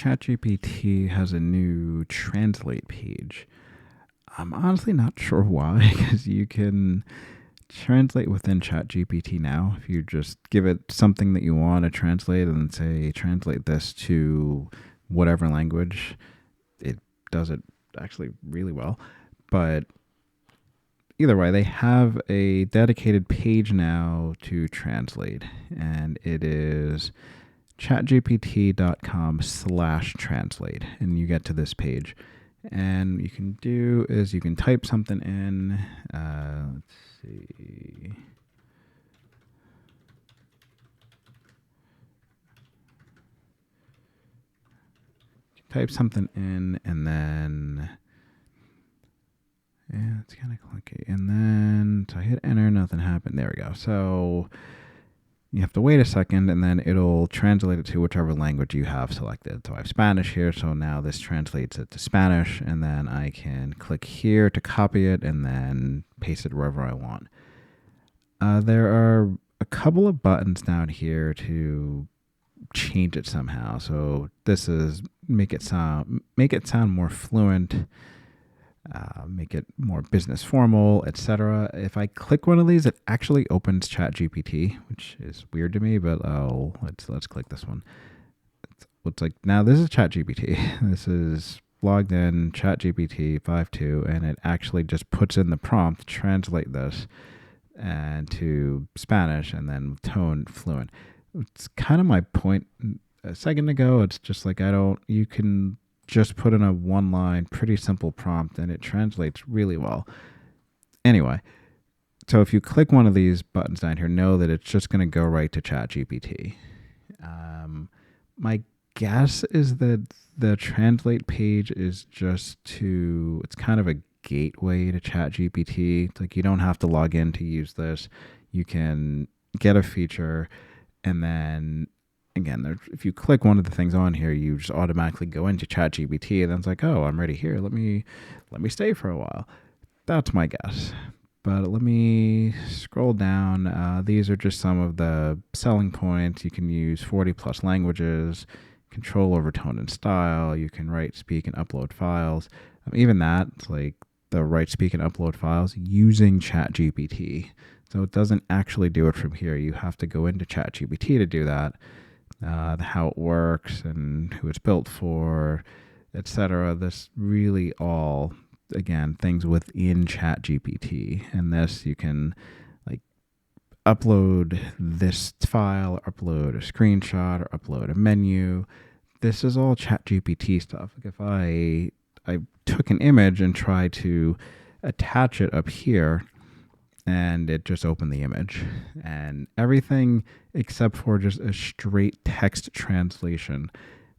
ChatGPT has a new translate page. I'm honestly not sure why, because you can translate within ChatGPT now. If you just give it something that you want to translate and say, translate this to whatever language, it does it actually really well. But either way, they have a dedicated page now to translate, and it is chatgpt.com/translate, and you get to this page. And what you can do is you can type something in. Let's see. Type something in, and then it's kind of clunky. And then so I hit enter, nothing happened. There we go. So you have to wait a second, and then it'll translate it to whichever language you have selected. So I have Spanish here, so now this translates it to Spanish, and then I can click here to copy it and then paste it wherever I want. There are a couple of buttons down here to change it somehow. So this is make it sound more fluent. Make it more business formal, etc. If I click one of these, it actually opens ChatGPT, which is weird to me, but let's click this one. It's like, now this is ChatGPT. This is logged in ChatGPT 5.2, and it actually just puts in the prompt, translate this and to Spanish, and then tone fluent. It's kind of my point a second ago. It's just like, you can just put in a one-line, pretty simple prompt, and it translates really well. Anyway, so if you click one of these buttons down here, know that it's just going to go right to ChatGPT. My guess is that the translate page is it's kind of a gateway to ChatGPT. It's like you don't have to log in to use this. You can get a feature, and then again, if you click one of the things on here, you just automatically go into ChatGPT, and then it's like, oh, I'm ready here. Let me stay for a while. That's my guess. But let me scroll down. These are just some of the selling points. You can use 40 plus languages, control over tone and style. You can write, speak, and upload files. Even that, it's like the write, speak, and upload files using ChatGPT. So it doesn't actually do it from here. You have to go into ChatGPT to do that. How it works and who it's built for, etc. This really all, again, things within ChatGPT. And this, you can like upload this file, or upload a screenshot, or upload a menu. This is all ChatGPT stuff. Like if I took an image and tried to attach it up here, and it just opened the image, and everything except for just a straight text translation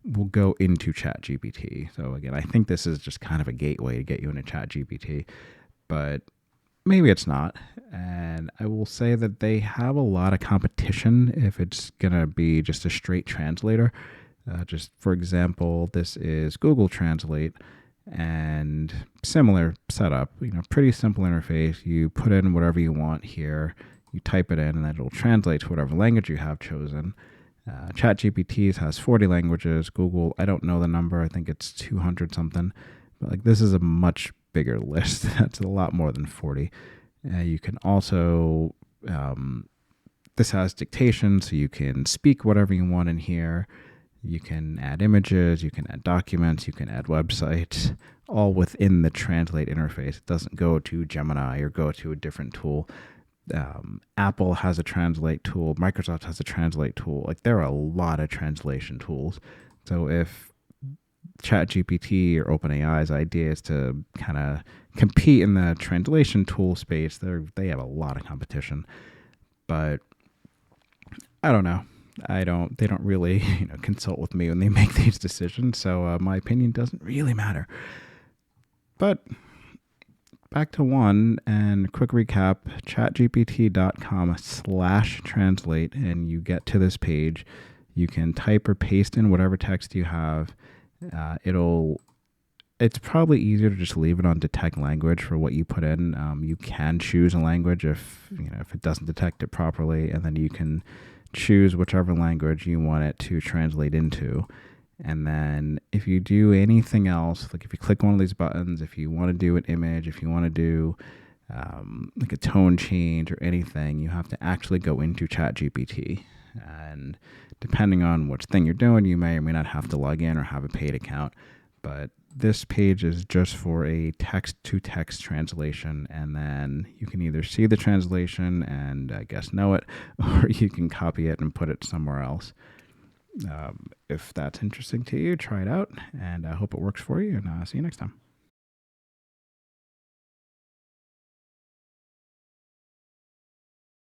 will go into ChatGPT. So again, I think this is just kind of a gateway to get you into ChatGPT, but maybe it's not. And I will say that they have a lot of competition if it's going to be just a straight translator. Just for example, this is Google Translate, and similar setup, pretty simple interface. You put in whatever you want here, you type it in, and then it'll translate to whatever language you have chosen. ChatGPT has 40 languages. Google, I don't know the number. I think it's 200 something. But like, this is a much bigger list. That's a lot more than 40. You can also, this has dictation, so you can speak whatever you want in here. You can add images, you can add documents, you can add websites, all within the Translate interface. It doesn't go to Gemini or go to a different tool. Apple has a Translate tool. Microsoft has a Translate tool. Like, there are a lot of translation tools. So if ChatGPT or OpenAI's idea is to kind of compete in the translation tool space, they have a lot of competition. But I don't know. They don't really, consult with me when they make these decisions. So my opinion doesn't really matter. But back to one, and quick recap, chatgpt.com/translate, and you get to this page. You can type or paste in whatever text you have. It's probably easier to just leave it on detect language for what you put in. You can choose a language if it doesn't detect it properly, and then you can choose whichever language you want it to translate into. And then if you do anything else, like if you click one of these buttons, if you want to do an image, if you want to do like a tone change or anything, you have to actually go into ChatGPT. And depending on which thing you're doing, you may or may not have to log in or have a paid account. But this page is just for a text-to-text translation, and then you can either see the translation and I guess know it, or you can copy it and put it somewhere else. If that's interesting to you, try it out, and I hope it works for you, and see you next time.